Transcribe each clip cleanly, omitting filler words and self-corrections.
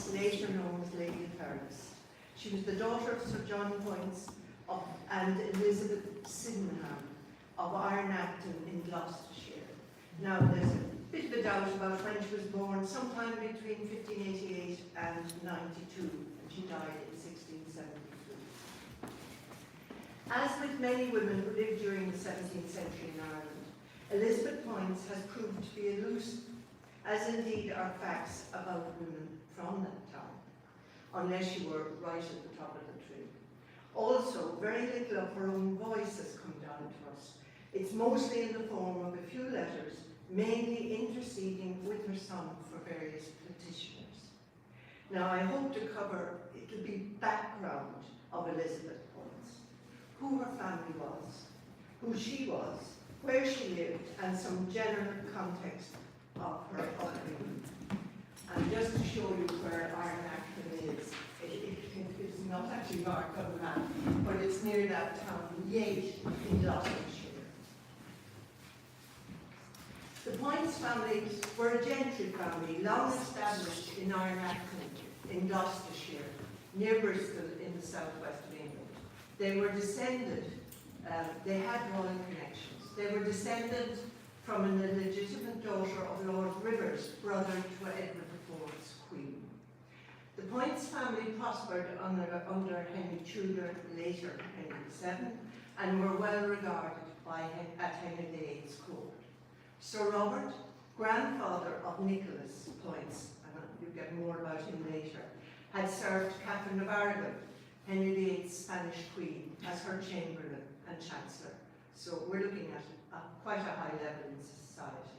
Poyntz, later known as Lady Paris. She was the daughter of Sir John Poyntz and Elizabeth Sydenham of Ironacton in Gloucestershire. Now, there's a bit of a doubt about when she was born, sometime between 1588 and 92, and she died in 1673. As with many women who lived during the 17th century in Ireland, Elizabeth Poyntz has proved to be elusive, as indeed are facts about women from that time, unless you were right at the top of the tree. Also, very little of her own voice has come down to us. It's mostly in the form of a few letters, mainly interceding with her son for various petitioners. Now, I hope to cover, it'll be background of Elizabeth Poyntz, who her family was, who she was, where she lived, and some general context of her upbringing. And just to show you where Ironacton is, it's not actually marked on the map, but it's near that town, Yate, in Gloucestershire. The Poyntz family were a gentry family, long established in Ironacton, in Gloucestershire, near Bristol in the southwest of England. They were descended, they had royal connections. They were descended from an illegitimate daughter of Lord Rivers, brother to Edward IV's queen. The Poyntz family prospered under Henry Tudor, later Henry VII, and were well regarded at Henry VIII's court. Sir Robert, grandfather of Nicholas Poyntz, and you'll get more about him later, had served Catherine of Aragon, Henry VIII's Spanish queen, as her chamberlain and chancellor. So we're looking at quite a high level in society.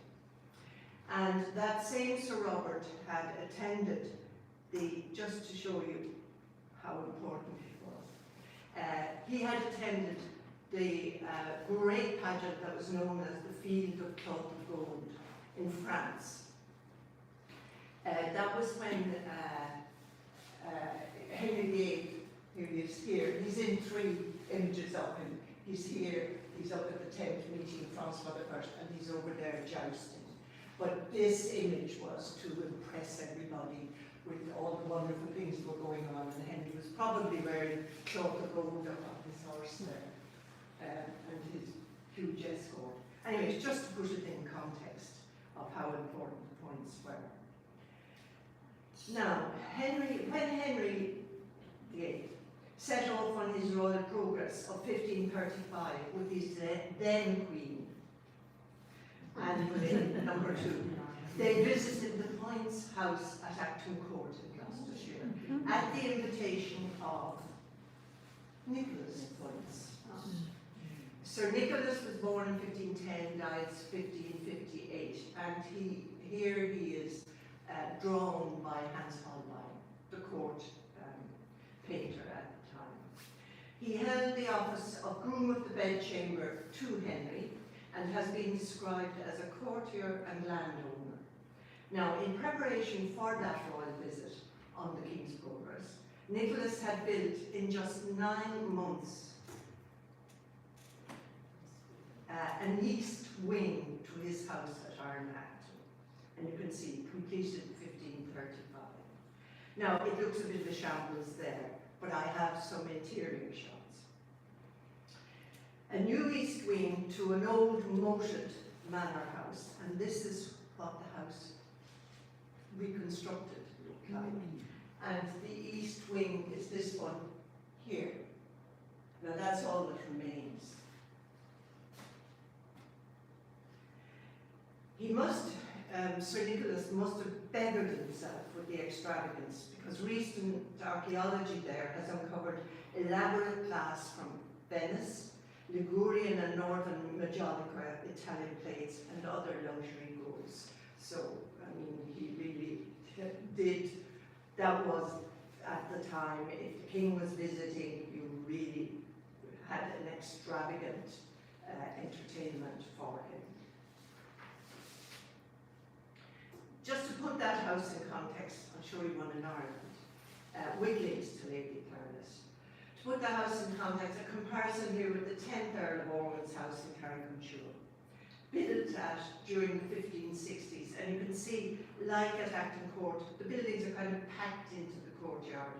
And that same Sir Robert had attended just to show you how important it was, he had attended the great pageant that was known as the Field of Cloth of Gold in France. That was when Henry VIII, who is here, he's in 3 images of him. He's here, he's up at the 10th meeting, Francois I, and he's over there jousting. But this image was to impress everybody with all the wonderful things that were going on, and Henry was probably wearing cloth of gold up on his horse there, and his huge escort. Anyways, just to put it in context of how important the Poyntz were. Now, when Henry VIII set off on his royal progress of 1535 with his then queen, and with number 2, they visited the Poyntz house at Acton Court in Gloucestershire at the invitation of Nicholas Poyntz. Sir Nicholas was born in 1510, died 1558, and here he is drawn by Hans Holbein, the court painter at the time. He held the office of groom of the bedchamber to Henry, and has been described as a courtier and landowner. Now, in preparation for that royal visit on the King's progress, Nicholas had built in just 9 months an east wing to his house at Ironacton, and you can see completed 1535. Now, it looks a bit of a shambles there, but I have some interior shots. A new east wing to an old moated manor house, and this is what the house reconstructed looked like. And the east wing is this one here. Now that's all that remains. He must, Sir Nicholas must have beggared himself with the extravagance, because recent archaeology there has uncovered elaborate plaques from Venice, Ligurian and Northern Majolica Italian plates, and other luxury goods. So, I mean, he really did, that was at the time, if the king was visiting, you really had an extravagant entertainment for him. Just to put that house in context, I'll show you one in Ireland, with links to Lady Paris. To put the house in context, a comparison here with the 10th Earl of Ormond's house in Carrick-on-Suir. built at during the 1560s. And you can see, like at Acton Court, the buildings are kind of packed into the courtyard,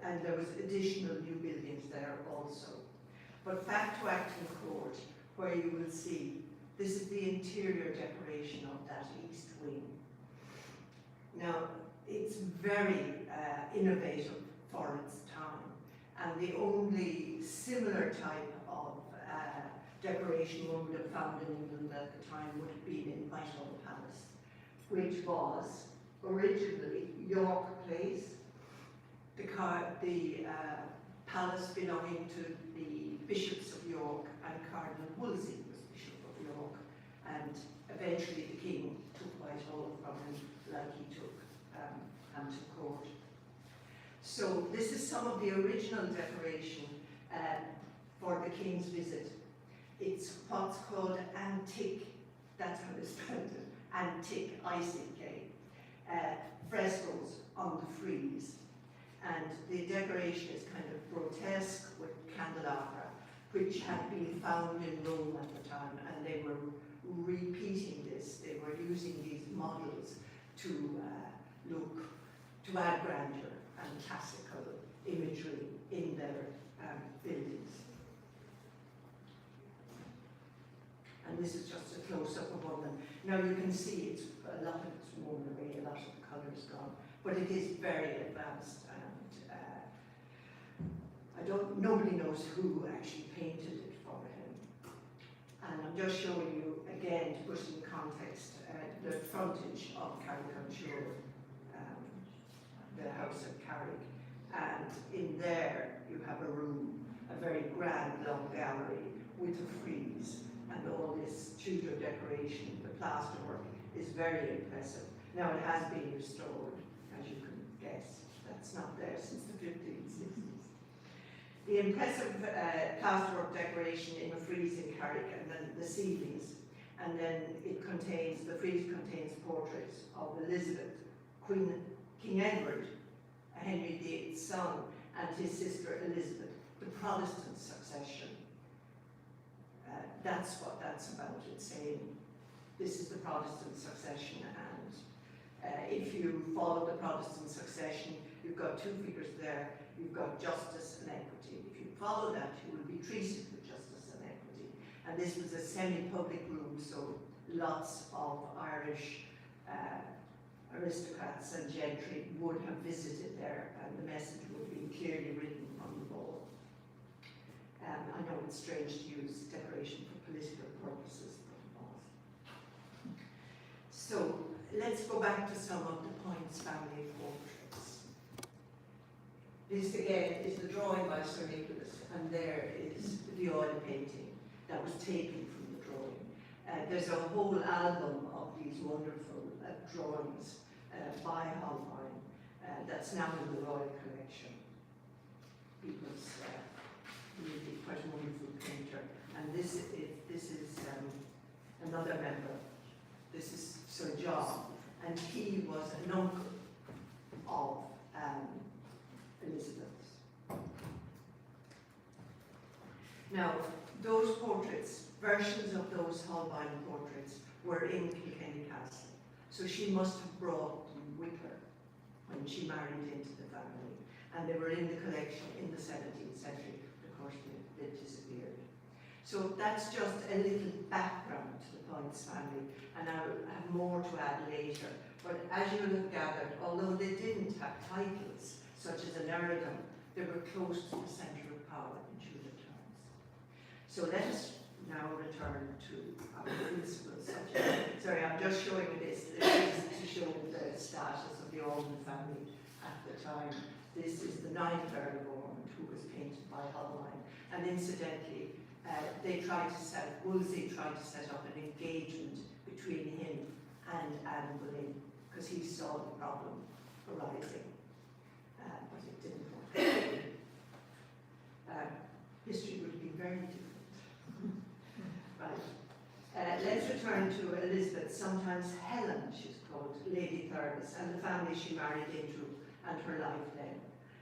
and there was additional new buildings there also. But back to Acton Court, where you will see, this is the interior decoration of that east wing. Now, it's very innovative for its time, and the only similar type of decoration one would have found in England at the time would have been in Whitehall Palace, which was originally York Place, the palace belonging to the bishops of York, and Cardinal Wolsey was Bishop of York, and eventually the king took Whitehall from him like he took Hampton Court. So this is some of the original decoration for the king's visit. It's what's called antique, that's how it's spelled, antique, I-C-K, frescoes on the frieze. And the decoration is kind of grotesque with candelabra, which had been found in Rome at the time, and they were repeating this. They were using these models to add grandeur and classical imagery in their buildings. And this is just a close-up of one of them. Now you can see it's a lot of it's worn away, a lot of the colour is gone, but it is very advanced, and nobody knows who actually painted it for him. And I'm just showing you again, to put in context, the frontage of Carrick-on-Suir, the house of Carrick, and in there you have a room, a very grand long gallery with a frieze, and all this Tudor decoration. The plasterwork is very impressive. Now it has been restored, as you can guess. That's not there since the 1560s. The impressive plasterwork decoration in the frieze in Carrick, and then the ceilings, and then the frieze contains portraits of Elizabeth, King Edward, Henry VIII's son, and his sister Elizabeth, the Protestant succession. That's what that's about. It's saying this is the Protestant succession, and if you follow the Protestant succession, you've got two figures there. You've got justice and equity. If you follow that, you will be treated with justice and equity. And this was a semi-public room, so lots of Irish aristocrats and gentry would have visited there, and the message would be clearly written on the wall. I know it's strange to use decoration for political purposes, but it was. So let's go back to some of the Poyntz family portraits. This again is the drawing by Sir Nicholas, and there is the oil painting that was taken from the drawing. There's a whole album of these wonderful drawings by Holbein that's now in the Royal Collection. He was really quite a wonderful painter. And this is another member. This is Sir John, and he was an uncle of Elizabeth's. Now, those portraits, versions of those Holbein portraits, were in Kilkenny Castle. So she must have brought them with her when she married into the family. And they were in the collection in the 17th century. Of course, they disappeared. So that's just a little background to the Poyntz family, and I'll have more to add later. But as you will have gathered, although they didn't have titles, such as an earldom, they were close to the centre of power in Tudor times. So let us now return to our principal subject. Sorry, I'm just showing you this. This is to show the status of the Ormond family at the time. This is the 9th Earl of Ormond, who was painted by Holbein. And incidentally, Wolsey tried to set up an engagement between him and Anne Boleyn, because he saw the problem arising, but it didn't work. History would be very different. Right. Let's return to Elizabeth, sometimes Helen, she's called, Lady Thurles, and the family she married into and her life then.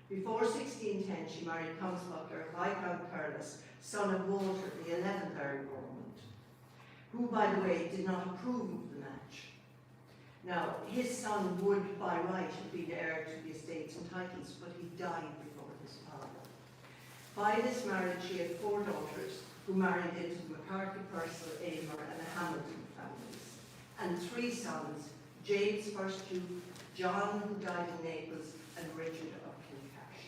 Before 1610, she married Thomas Butler, Viscount Thurles, son of Walter, the 11th Earl of Ormond. who, by the way, did not approve of the match. Now, his son would, by right, have been heir to the estates and titles, but he died before his father. By this marriage, she had 4 daughters, who married into the McCarthy, Purcell, Aylmer, and the Hamilton families, and 3 sons, James, 1st Duke, John, who died in Naples, and Richard of Kilcash.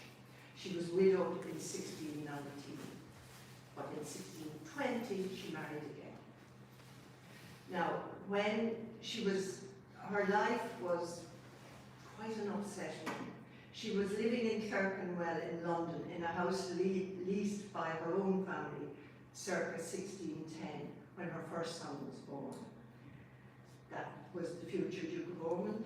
She was widowed in 1619, but in 1620 she married again. Now, when she was, her life was quite an upsetting one. She was living in Clerkenwell in London in a house leased by her own family circa 1610, when her first son was born. That was the future Duke of Ormond.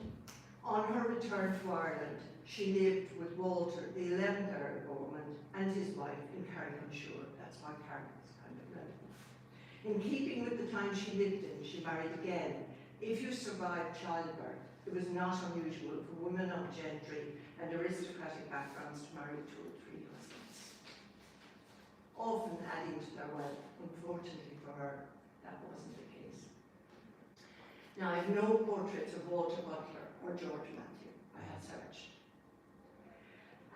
On her return to Ireland, she lived with Walter, the 11th Earl of Ormond, and his wife in Carrick-on-Shore. That's why Carrick is kind of relevant. In keeping with the time she lived in, she married again. If you survived childbirth, it was not unusual for women of gentry and aristocratic backgrounds to marry 2 or 3 husbands, often adding to their wealth. Unfortunately for her, that wasn't the case. Now, I have no portraits of Walter Butler or George Matthew. I have searched.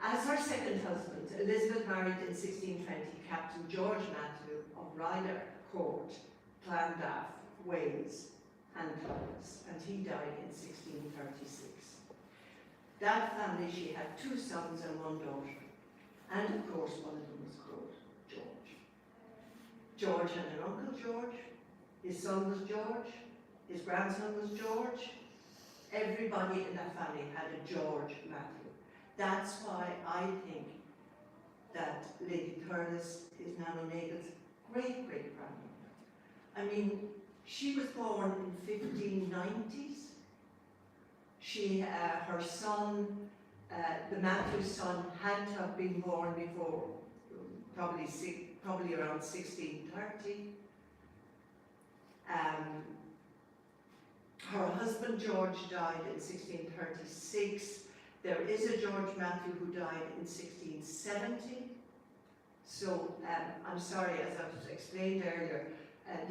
As her second husband, Elizabeth married in 1620 Captain George Matthew of Ryder Court, Clondaff, Wales, and Clovis, and he died in 1636. That family, she had 2 sons and 1 daughter, and of course one of them was called George. George had an uncle George, his son was George, his grandson was George. Everybody in that family had a George Matthew. That's why I think that Lady Thurles is Nan O'Nagle's great-great-grandmother. I mean, she was born in 1590s. She, her son, the Matthew's son, had to have been born before, probably around 1630. Her husband George died in 1636. There is a George Matthew who died in 1670. So I'm sorry, as I was explained earlier,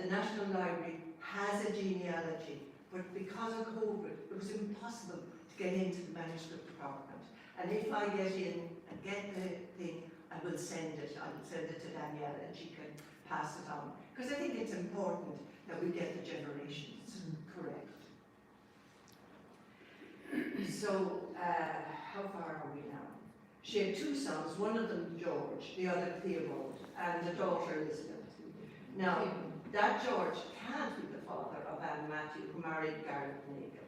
the National Library has a genealogy, but because of COVID, it was impossible to get into the manuscript department. And if I get in and get the thing, I will send it. I will send it to Danielle and she can pass it on. Because I think it's important that we get the generations correct. So, how far are we now? She had 2 sons, one of them George, the other Theobald, and a daughter Elizabeth. Now, that George can't be the father of Anne Matthew, who married Garrett Nagle.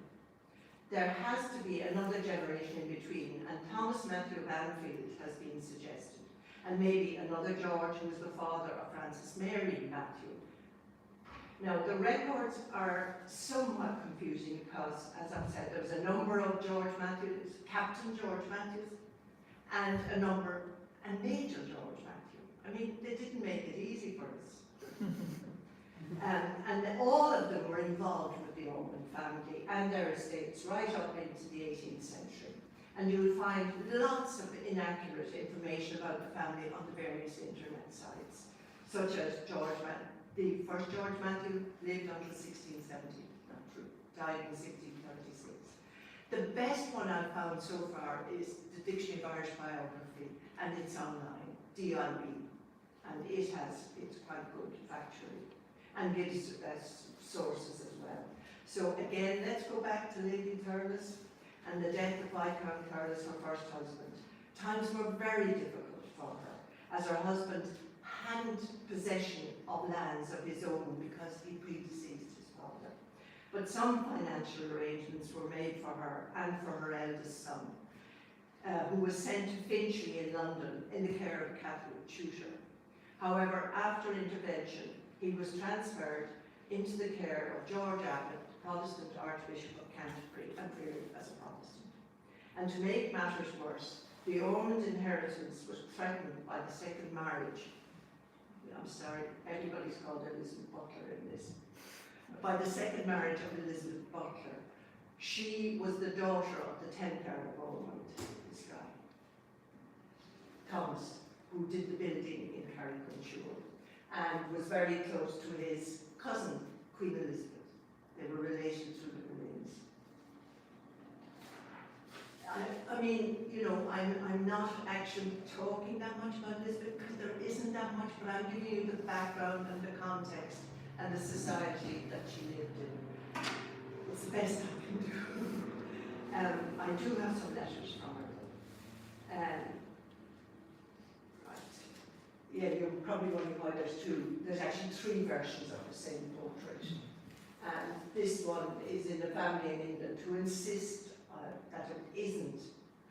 There has to be another generation in between, and Thomas Matthew of Anfield has been suggested, and maybe another George who is the father of Frances Mary Matthew. Now, the records are somewhat confusing because, as I've said, there's a number of George Matthews, Captain George Matthews, and a number, and Major George Matthew. I mean, they didn't make it easy for us. And all of them were involved with the Ormond family and their estates right up into the 18th century. And you'll find lots of inaccurate information about the family on the various internet sites, such as the first George Matthew lived until 1670, not true, died in 1636. The best one I've found so far is the Dictionary of Irish Biography, and it's online, DIB, and it's quite good, factually, and gives sources as well. So again, let's go back to Lady Thurles and the death of Viscount Thurles, her first husband. Times were very difficult for her, as her husband hadn't possession of lands of his own because he predeceased his father. But some financial arrangements were made for her and for her eldest son, who was sent to Finchley in London in the care of a Catholic tutor. However, after intervention, he was transferred into the care of George Abbott, Protestant Archbishop of Canterbury, and reared as a Protestant. And to make matters worse, the Ormond inheritance was threatened by the second marriage. I'm sorry, everybody's called Elizabeth Butler in this. By the second marriage of Elizabeth Butler. She was the daughter of the 10th Earl of Ormond, this guy, Thomas, who did the building in Carrick-on-Shore, and was very close to his cousin, Queen Elizabeth. They were related through the Boleyn's. I mean, you know, I'm not actually talking that much about Elizabeth because there isn't that much, but I'm giving you the background and the context and the society that she lived in. It's the best I can do. I do have some letters from her. Right. Yeah, you're probably wondering why there's two. There's actually three versions of the same portrait. And this one is in a family in England who insist that it isn't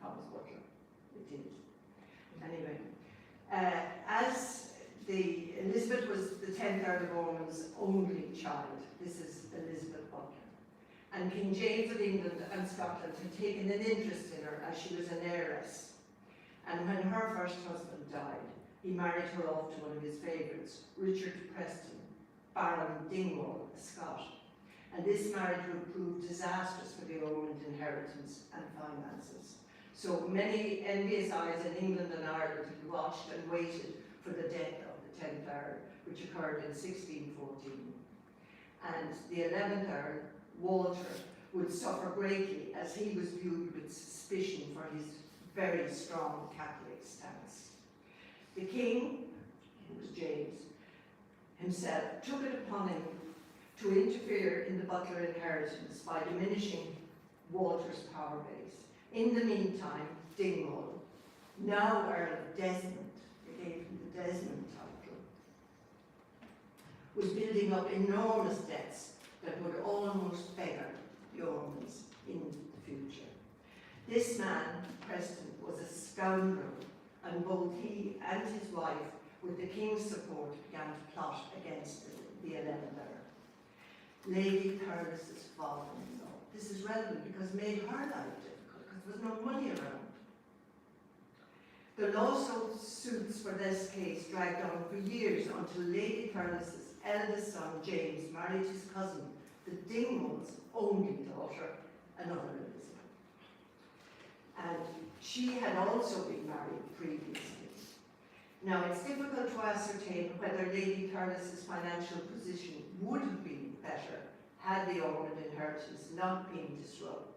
Thomas Butler. It is. Anyway, as Elizabeth was the 10th Earl of Ormond's only child. This is Elizabeth Butler. And King James of England and Scotland had taken an interest in her as she was an heiress. And when her first husband died, he married her off to one of his favourites, Richard Preston, Baron Dingwall, a Scot. And this marriage would prove disastrous for the Ormond inheritance and finances. So many envious eyes in England and Ireland had watched and waited for the death of the 10th Earl, which occurred in 1614. And the 11th Earl, Walter, would suffer greatly as he was viewed with suspicion for his very strong Catholic stance. The king, who was James, himself took it upon him to interfere in the Butler inheritance by diminishing Walter's power base. In the meantime, Dingwall, now Earl of Desmond, they gave him the Desmond title, was building up enormous debts that would almost beggar the Ormonds in the future. This man, Preston, was a scoundrel, and both he and his wife, with the king's support, began to plot against the 11th Earl. Lady Thurles' father-in-law. This is relevant because it made her life difficult because there was no money around. The lawsuits for this case dragged on for years until Lady Thurles' eldest son, James, married his cousin, the Dingwall's only daughter, another Elizabeth. And she had also been married previously. Now, it's difficult to ascertain whether Lady Thurles' financial position would have been better had the Ormond inheritance not been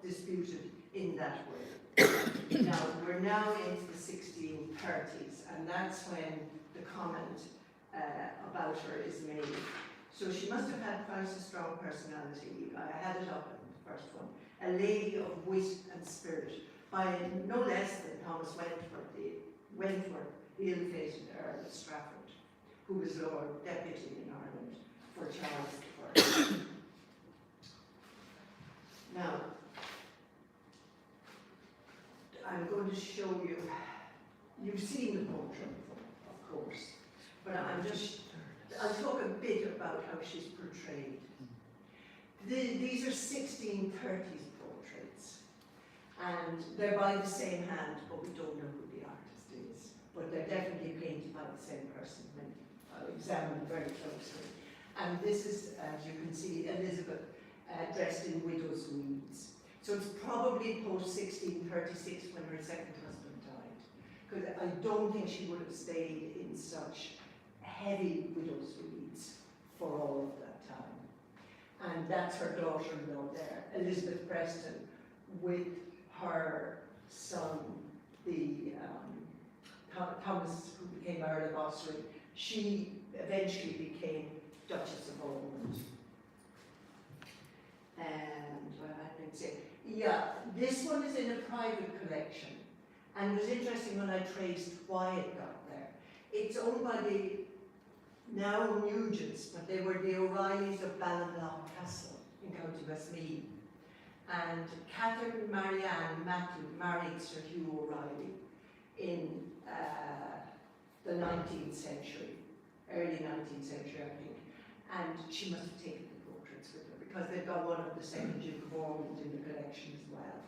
disputed in that way. Now, we're now into the 1630s, and that's when the comment about her is made. So she must have had quite a strong personality. I had it up in the first one. A lady of wit and spirit, by no less than Thomas Wentworth, the ill-fated Earl of Strafford, who was Lord Deputy in Ireland for Charles I. Now, I'm going to show you, you've seen the portrait before, of course, but I'll talk a bit about how she's portrayed. These are 1630s portraits, and they're by the same hand, but we don't know who the artist is. But they're definitely painted by the same person when examined very closely. And this is, as you can see, Elizabeth dressed in widow's weeds. So it's probably post-1636 when her second husband died, because I don't think she would have stayed in such heavy widow's weeds for all of that time. And that's her daughter-in-law there, Elizabeth Preston, with her son, the Thomas, who became Earl of Ossory. She eventually became Duchess of Ormond. And what I can say, yeah, this one is in a private collection, and it was interesting when I traced why it got there. It's owned by the now Nugents, but they were the O'Reillys of Ballinlough Castle in County Westmeath. And Catherine Marianne Matthew married Sir Hugh O'Reilly in the 19th century, early 19th century, I think. And she must have taken the portraits with her because they've got one of the second Duke of Ormond in the collection as well.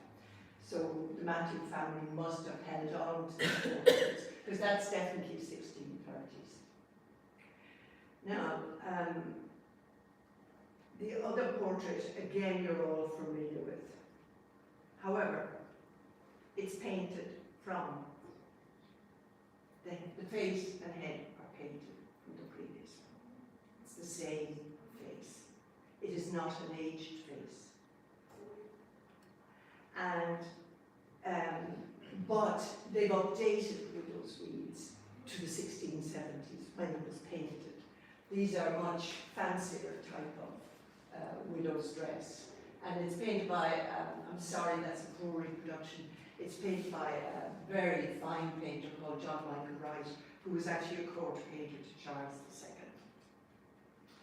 So the Matthew family must have held on to the portraits because that's definitely 1630s. Now, the other portrait, again, you're all familiar with. However, it's painted from the face and head are painted from the previous one. It's the same face. is not an aged face. And, but they've updated widow's weeds to the 1670s when it was painted. These are much fancier type of widow's dress. And it's painted by, I'm sorry, that's a poor reproduction. It's painted by a very fine painter called John Michael Wright, who was actually a court painter to Charles II,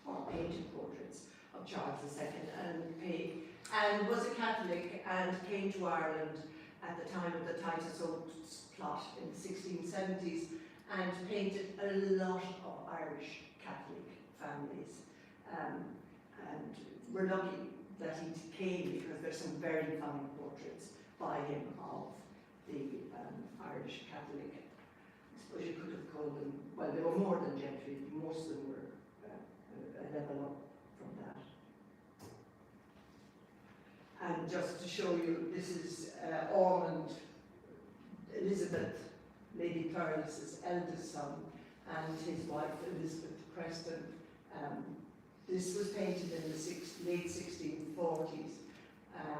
or painted portraits of Charles II, and was a Catholic and came to Ireland at the time of the Titus Oates plot in the 1670s and painted a lot of Irish Catholic families. And we're lucky that he came because there's some very fine portraits by him of the Irish Catholic. I suppose you could have called them, well, they were more than gentry, most of them were a level up from that. And just to show you, this is Ormond Elizabeth, Lady Thurles' eldest son, and his wife Elizabeth Preston. This was painted in the late 1640s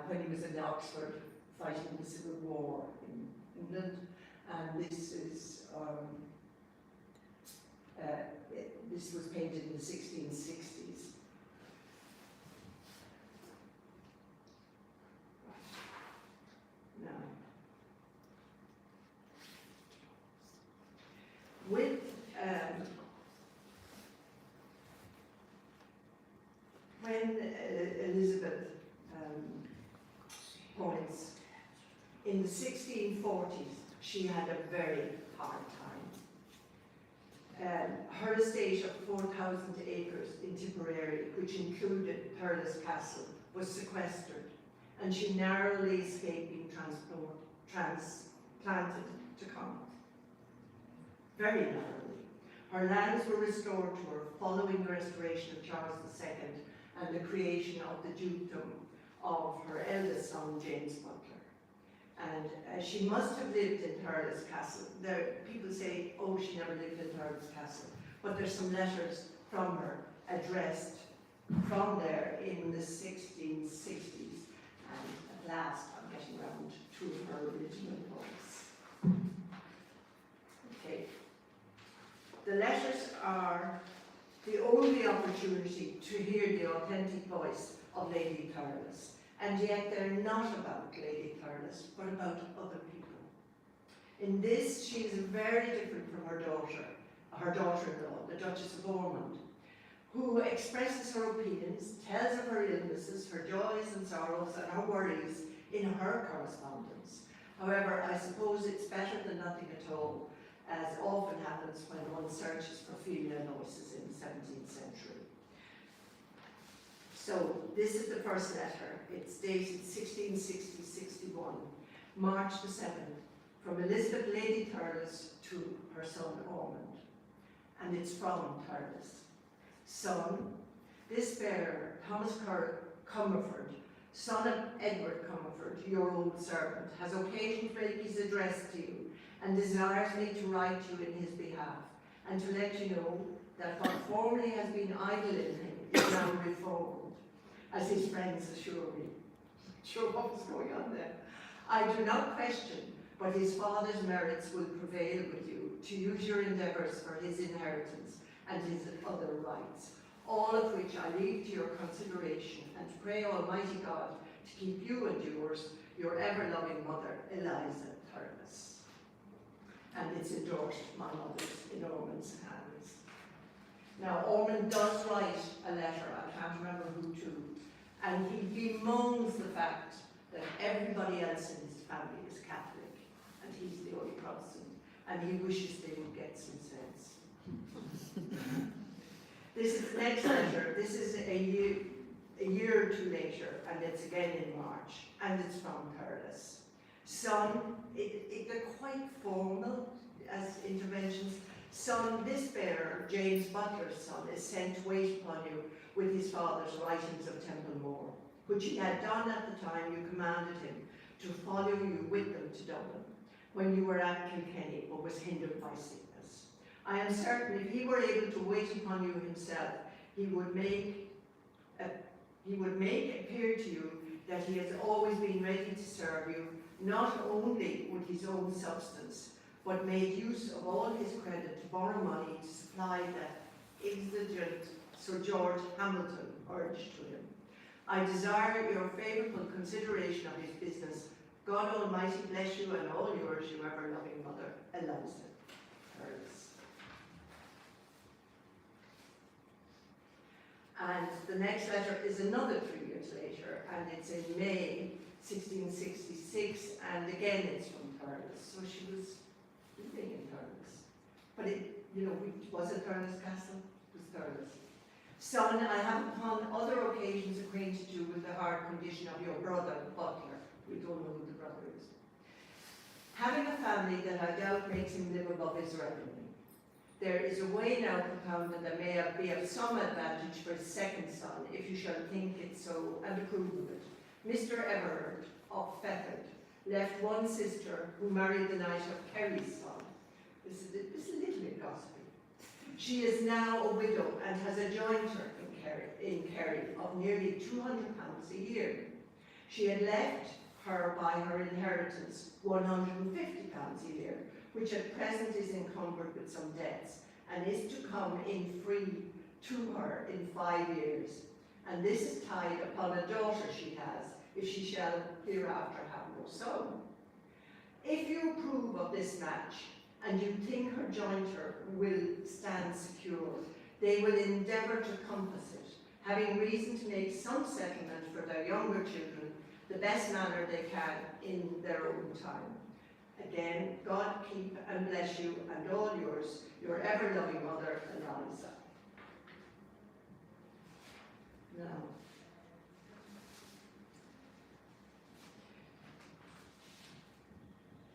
when he was in Oxford fighting the Civil War in England. And this is this was painted in the 1660s. Now, with when Elizabeth Poyntz, in the 1640s, she had a very hard time. Her estate of 4,000 acres in Tipperary, which included Thurles Castle, was sequestered, and she narrowly escaped being transplanted to Connaught. Very narrowly. Her lands were restored to her following the restoration of Charles II and the creation of the dukedom of her eldest son, James Butler. And she must have lived in Thurles Castle. People say, oh, she never lived in Thurles Castle. But there's some letters from her addressed from there in the 1660s. And at last, I'm getting around to her original voice. Okay. The letters are the only opportunity to hear the authentic voice of Lady Thurles. And yet they're not about Lady Thurles, but about other people. In this, she is very different from her daughter-in-law, the Duchess of Ormond, who expresses her opinions, tells of her illnesses, her joys and sorrows, and her worries in her correspondence. However, I suppose it's better than nothing at all, as often happens when one searches for female voices in the 17th century. So this is the first letter. It's dated 1660-61, March the 7th, from Elizabeth Lady Thurles to her son Ormond. And it's from Thurles. Son, this bearer, Thomas Comerford, son of Edward Comerford, your old servant, has occasion to make his address to you and desires me to write you in his behalf, and to let you know that what formerly has been idle in him is now reformed, as his friends assure me. Sure, what was going on there? I do not question, but his father's merits will prevail with you to use your endeavours for his inheritance and his other rights, all of which I leave to your consideration, and to pray Almighty God to keep you and yours, your ever-loving mother, Eliza Thurles. And it's endorsed, my mother's, in Ormond's hands. Now, Ormond does write a letter, I can't remember who to, and he bemoans the fact that everybody else in his family is Catholic, and he's the only Protestant, and he wishes they would get some sense. This is the next letter. This is a year or two later, and it's again in March, and it's from Thurles. Son, they're quite formal as interventions. Son, this bearer, James Butler's son, is sent to wait upon you with his father's writings of Templemore, which he had done at the time you commanded him to follow you with them to Dublin, when you were at Kilkenny, but was hindered by sickness. I am certain if he were able to wait upon you himself, he would make He would make it appear to you that he has always been ready to serve you, not only with his own substance, but made use of all his credit to borrow money to supply that exigent Sir George Hamilton urged to him. I desire your favourable consideration of his business. God Almighty bless you and all yours, your ever-loving mother, Eliza. Hers. And the next letter is another 3 years later, and it's in May 1666, and again it's from Thurles. So she was living in Thurles. But it, you know, was it Thurles Castle? It was Thurles. Son, I have upon other occasions acquainted you with the hard condition of your brother, Butler. We don't know who the brother is. Having a family that I doubt makes him live above his revenue. There is a way now propounded that may be of some advantage for his second son, if you shall think it so and approve of it. Mr. Everard of Fethard left one sister who married the knight of Kerry's son. This is a little bit gossipy. She is now a widow and has a jointer in Kerry of nearly £200 a year. She had left her by her inheritance £150 a year, which at present is encumbered with some debts, and is to come in free to her in 5 years. And this is tied upon a daughter she has, if she shall hereafter have no son. If you approve of this match, and you think her jointer will stand secure, they will endeavour to compass it, having reason to make some settlement for their younger children the best manner they can in their own time. Again, God keep and bless you and all yours, your ever-loving mother, Eliza. Now,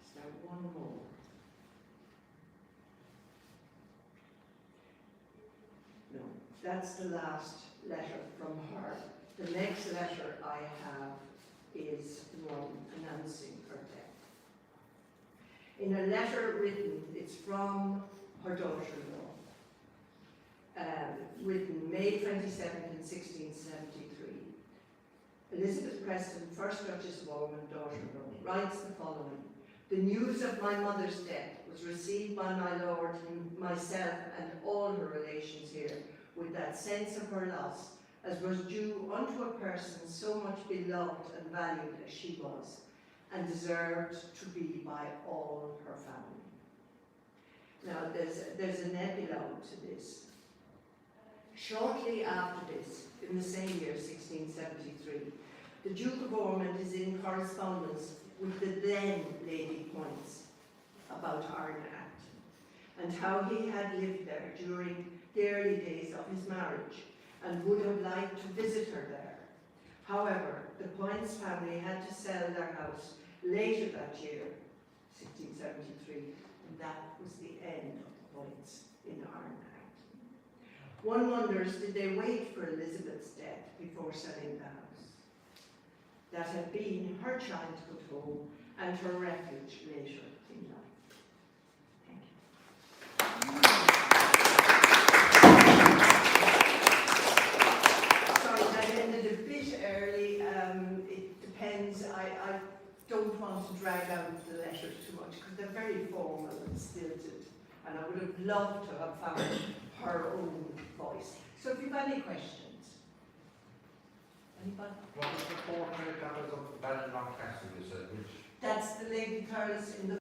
is there one more? No, that's the last letter from her. The next letter I have is one announcing her death. In a letter written, it's from her daughter-in-law, written May 22nd in 1673. Elizabeth Preston, 1st Duchess of Ormond, daughter-in-law, writes the following. The news of my mother's death was received by my lord, myself, and all her relations here, with that sense of her loss, as was due unto a person so much beloved and valued as she was, and deserved to be by all her family. Now, there's an epilogue to this. Shortly after this, in the same year, 1673, the Duke of Ormond is in correspondence with the then Lady Poyntz about Arne and how he had lived there during the early days of his marriage, and would have liked to visit her there. However, the Poyntz family had to sell their house later that year, 1673, and that was the end of the Poyntz in Arne. One wonders, did they wait for Elizabeth's death before selling the house? That had been her childhood home and her refuge later in life. Thank you. Sorry, that ended a bit early. It depends. I don't want to drag out the letters too much because they're very formal and stilted, and I would have loved to have found her own voice. So if you've any questions. Anybody? What was the portrait that was of Fenlon Castle, you said? Which? That's the Lady Thurles in the